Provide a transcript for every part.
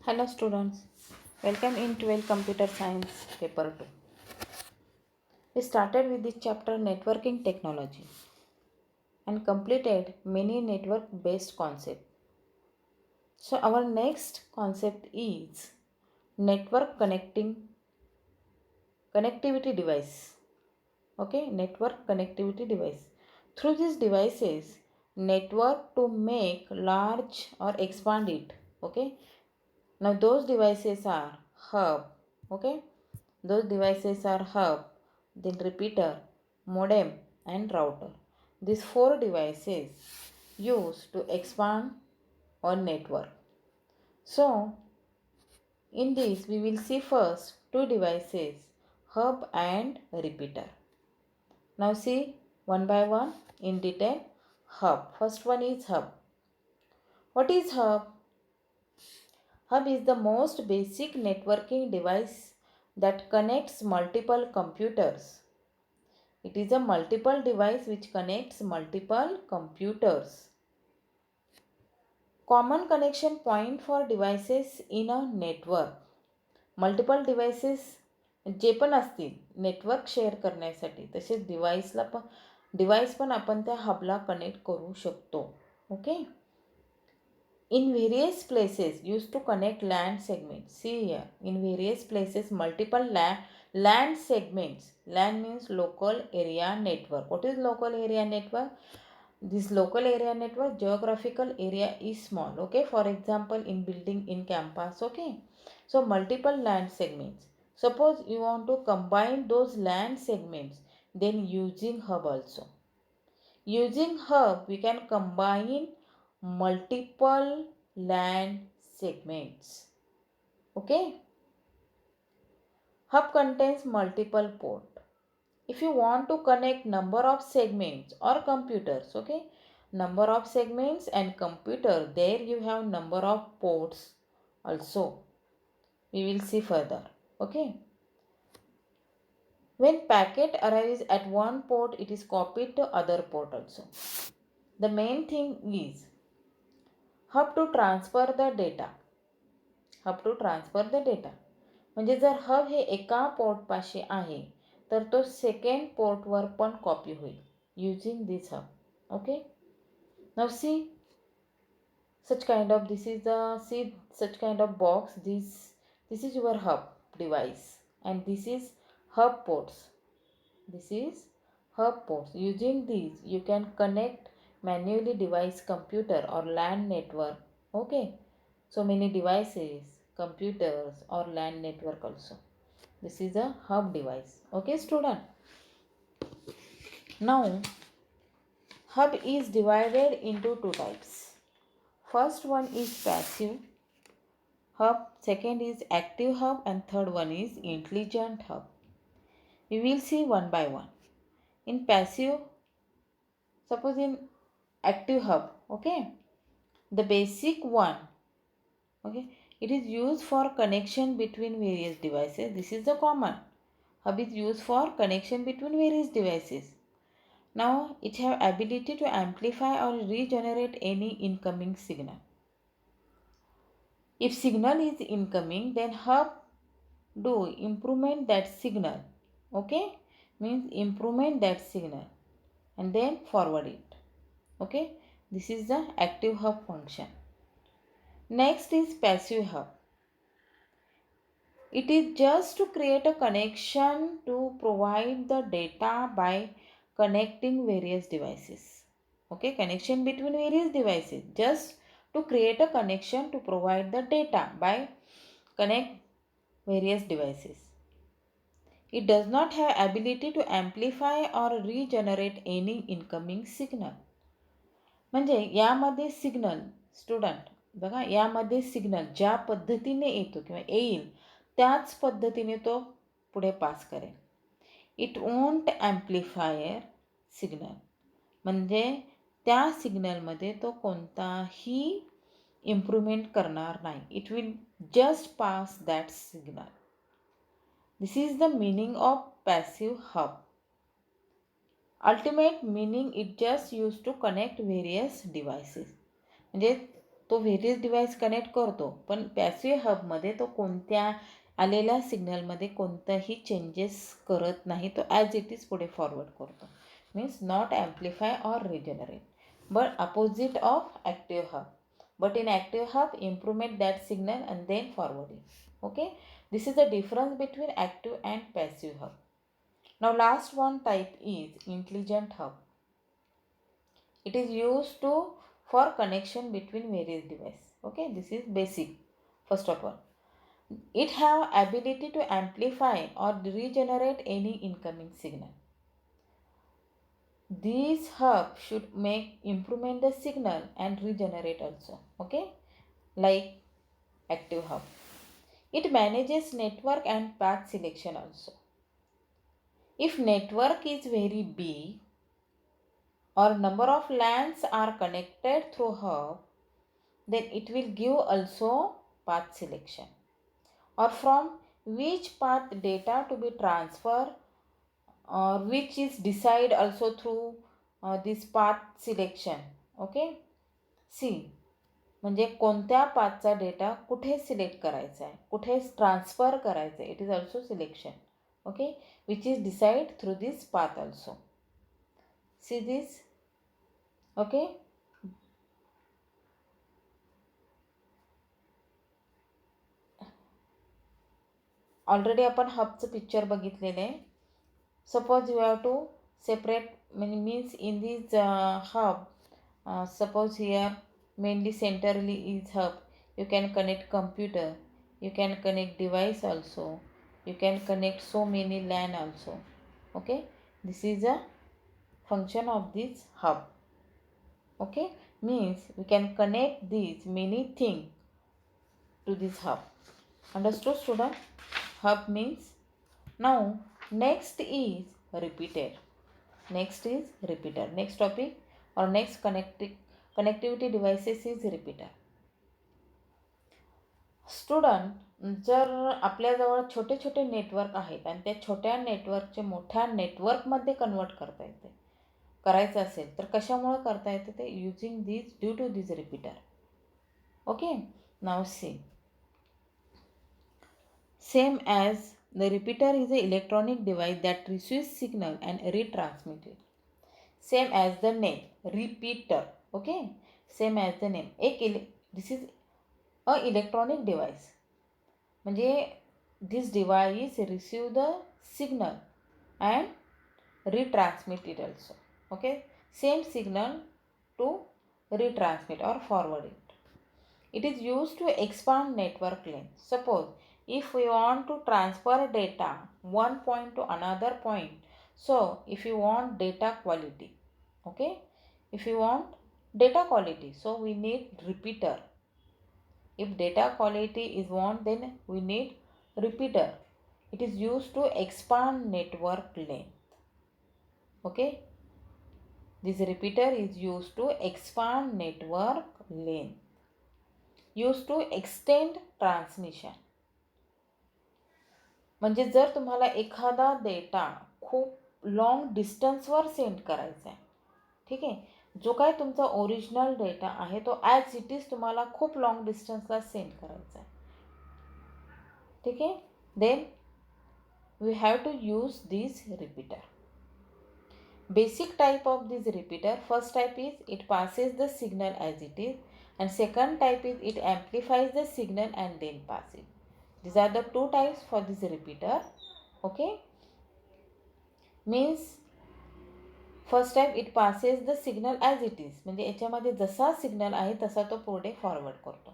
Hello students, welcome in 12 Computer Science paper 2. We started with this chapter networking technology and completed many network based concepts. So our next concept is network connectivity device. Okay, network connectivity device. Through these devices, network to make large or expand it. Okay, now those devices are hub. Okay, those devices are hub, then repeater, modem, and router. These four devices used to expand our network. So, in this, we will see first two devices, hub and repeater. Now, see one by one in detail. Hub. First one is hub. What is hub? Hub is the most basic networking device that connects multiple computers. It is a multiple device which connects multiple computers. Common connection point for devices in a network. Multiple devices जे पण असतील network share करण्यासाठी तसेच device पण आपण त्या हबला connect करू शकतो. Okay. In various places used to connect LAN segments. See here, in various places multiple LAN segments. LAN means local area network. What is local area network? This local area network geographical area is small. Okay, for example in building, in campus. Okay, so multiple LAN segments. Suppose you want to combine those LAN segments, then using hub also. Using hub, we can combine multiple LAN segments. Okay. Hub contains multiple port. If you want to connect number of segments or computers, okay, number of segments and computer, there you have number of ports also. We will see further. Okay. When packet arrives at one port, it is copied to other port also. The main thing is hub to transfer the data. Hub to transfer the data. म्हणजे जर hub हे एका पोर्टपाशी आहे तर तो second पोर्टवर पण copy होईल using this hub. Okay. Now see such kind of this is the see such kind of box. This is your hub device and this is hub ports. This is hub ports. Using these you can connect manually device computer or LAN network. Okay, so many devices, computers or LAN network also. This is a hub device. Okay student. Now hub is divided into two types. First one is passive hub, second is active hub, and third one is intelligent hub. We will see one by one. In passive, suppose in active hub, okay, the basic one, okay, it is used for connection between various devices. This is the common. Hub is used for connection between various devices. Now it have ability to amplify or regenerate any incoming signal. If signal is incoming, then hub do improvement that signal. Okay, means improvement that signal and then forward it. Okay, this is the active hub function. Next is passive hub. It is just to create a connection to provide the data by connecting various devices. Okay, connection between various devices, just to create a connection to provide the data by connect various devices. It does not have ability to amplify or regenerate any incoming signal. म्हणजे यामध्ये signal student बघा, यामध्ये signal ज्या पद्धतीने येतो किंवा येईल त्याच पद्धतीने तो पुढे पास करेल. इट वोंट ॲम्प्लिफायर सिग्नल, म्हणजे त्या सिग्नलमध्ये तो कोणताही इम्प्रूव्हमेंट करणार नाही. It will just pass that signal. This is the meaning of passive hub. Ultimate meaning, it just used to connect various devices. म्हणजे तो व्हेरियस डिव्हाइस कनेक्ट करतो, पण पॅसिव्ह हबमध्ये तो कोणत्या आलेल्या सिग्नलमध्ये कोणताही चेंजेस करत नाही. तो ॲज इट इज पुढे फॉरवर्ड करतो. Means not amplify or regenerate, but opposite of active hub. But in active hub, improvement that signal and then forwarding. Okay, this is the difference between active and passive hub. Now last one type is intelligent hub. It is used to for connection between various devices. Okay, this is basic. First of all, it have ability to amplify or regenerate any incoming signal. These hubs should make improvement the signal and regenerate also. Okay, like active hub, it manages network and path selection also. If network is very big or number of LANs are connected through hub, then it will give also path selection, or from which path data to be transferred, or which is decide also through this path selection. Okay, see, म्हणजे कोणत्या पाथचा data कुठे select करायचा आहे, कुठे transfer करायचं आहे, it is also selection. Okay, which is decide through this path also. See this. Okay, already आपण हबचं पिक्चर बघितलेलं आहे. Suppose you have to separate means in this hub, suppose here mainly centrally is hub. You can connect computer, you can connect device also, you can connect so many LAN also. Okay, this is a function of this hub. Okay, means we can connect these many things to this hub. Understood, student? Hub means. Now next is repeater. Next is repeater. Next topic or next connectivity devices is repeater. Student, जर आपल्याजवळ छोटे छोटे network आहेत आणि त्या छोट्या नेटवर्कचे मोठ्या नेटवर्कमध्ये कन्वर्ट करायचं असेल तर कशामुळे करता येते ते using this due to this repeater. Okay, now see. Same as the repeater is a electronic device that receive signal and retransmit it. Same as the name repeater. Okay, same as the name. This is a electronic device, म्हणजे this device receive the signal and retransmit it also. Okay, same signal to retransmit or forward it. It is used to expand network length. Suppose if we want to transfer data one point to another point, so if you want data quality, okay, if you want data quality, so we need repeater. If data quality is want, then we need repeater. It is used to expand network length. Okay, this repeater is used to expand network length, used to extend transmission. म्हणजे जर तुम्हाला एखादा data खूप long डिस्टन्सवर send करायचा आहे, ठीक आहे, जो काय तुमचा ओरिजिनल डेटा आहे तो ॲज इट इज तुम्हाला खूप लॉंग डिस्टन्सला सेंड करायचा आहे, ठीक आहे, then we have to use this repeater. Basic type of this repeater, first type is it passes the signal as it is, and second type is it amplifies the signal and then passes it. These are the two types for this repeater. Okay, means first type it passes the signal as it is, म्हणजे याच्यामध्ये जसा signal आहे तसा तो पुढे forward करतो,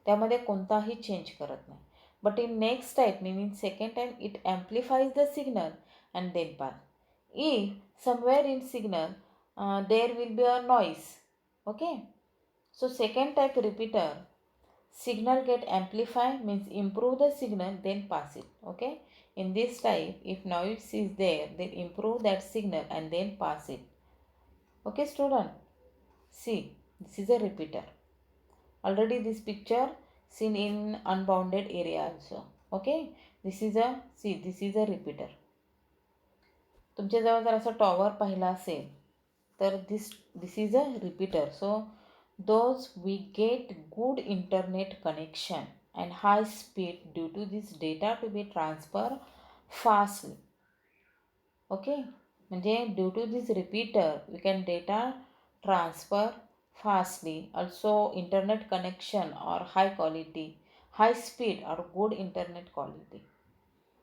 त्यामध्ये कोणताही चेंज करत नाही. But in next type mean second time it amplifies the signal and then pass. If somewhere in signal there will be a noise, okay, so second type repeater signal get amplified means improve the signal then pass it. Okay, in this type if noise is there then improve that signal and then pass it. Okay student, see, this is a repeater. Already this picture seen in unbounded area also. Okay, this is a repeater. तुमच्याजवळ जर असं tower पाहिला असेल तर this is a repeater. So those we get good internet connection and high speed due to this data to be transfer fastly. Okay, म्हणजे due to this repeater we can data transfer fastly, also internet connection or high quality, high speed or good internet quality.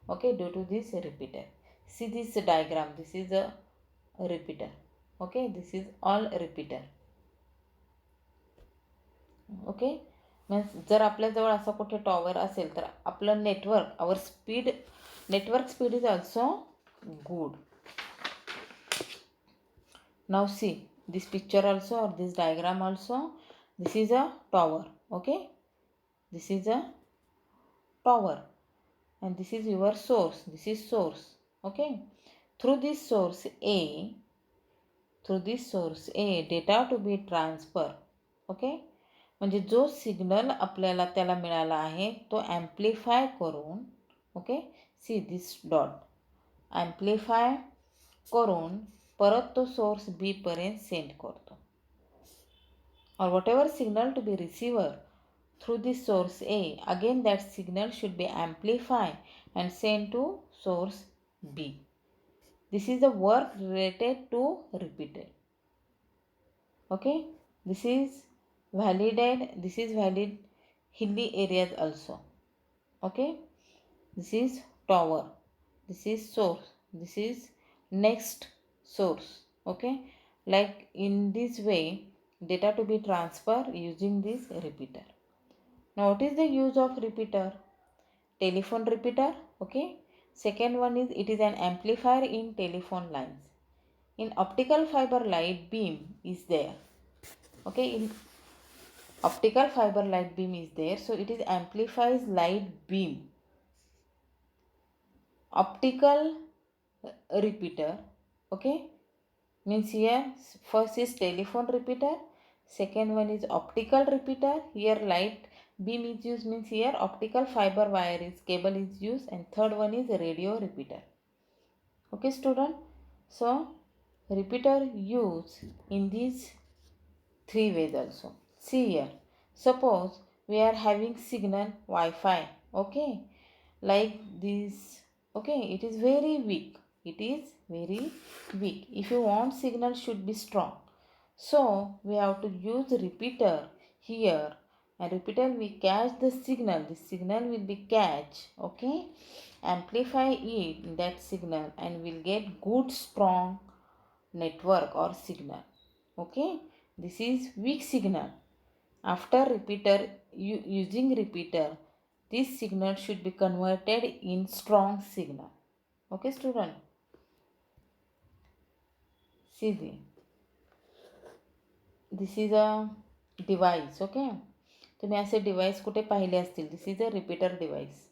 Okay, due to this repeater. See this diagram, this is a repeater. Okay, this is all repeater. Okay, means जर आपल्याजवळ असा कुठे tower असेल तर आपलं network, our speed, network speed is also good. Now see this picture also or this diagram also. This is a tower. Okay, this is a tower and this is your source, this is source. Okay, through this source A data to be transfer. okay, म्हणजे जो signal आपल्याला त्याला मिळाला आहे तो ॲम्प्लिफाय करून, okay, see this dot, ॲम्प्लिफाय करून परत तो सोर्स बी पर्यंत सेंड करतो. और whatever signal to be receiver through this source A, again that signal should be amplified and sent to source B. This is the work related to repeater. Okay, this is valid hilly areas also. Okay, this is tower, this is source, this is next source. Okay, like in this way data to be transferred using this repeater. Now what is the use of repeater? Telephone repeater. Okay, second one is it is an amplifier in telephone lines. In optical fiber light beam is there. Okay, in optical fiber light beam is there, so it is amplifies light beam. Optical repeater. Okay, means here first is telephone repeater, second one is optical repeater. Here light beam is used, means here optical fiber wire is cable is used, and third one is radio repeater. Okay student, so repeater used in these three ways also. See here, suppose we are having signal Wi-Fi. Okay, like this. Okay, it is very weak, it is very weak. If you want signal should be strong, so we have to use repeater here, and repeater will catch the signal, the signal will be catch. Okay, amplify it in that signal and will get good strong network or signal. Okay, this is weak signal. After repeater, using repeater, this signal should be converted in strong signal. Okay student, see this is a device. Okay, तुम्ही असे device कुठे पाहिले असतील. This is a repeater device.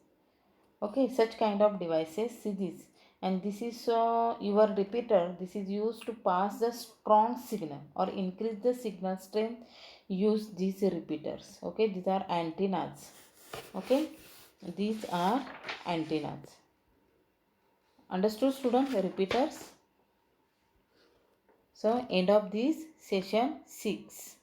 Okay, such kind of devices. See this, and this is your repeater. This is used to pass the strong signal or increase the signal strength. Use these repeaters. Okay, these are antennas. Okay, these are antennas. Understood student? Repeaters. So end of this session 6.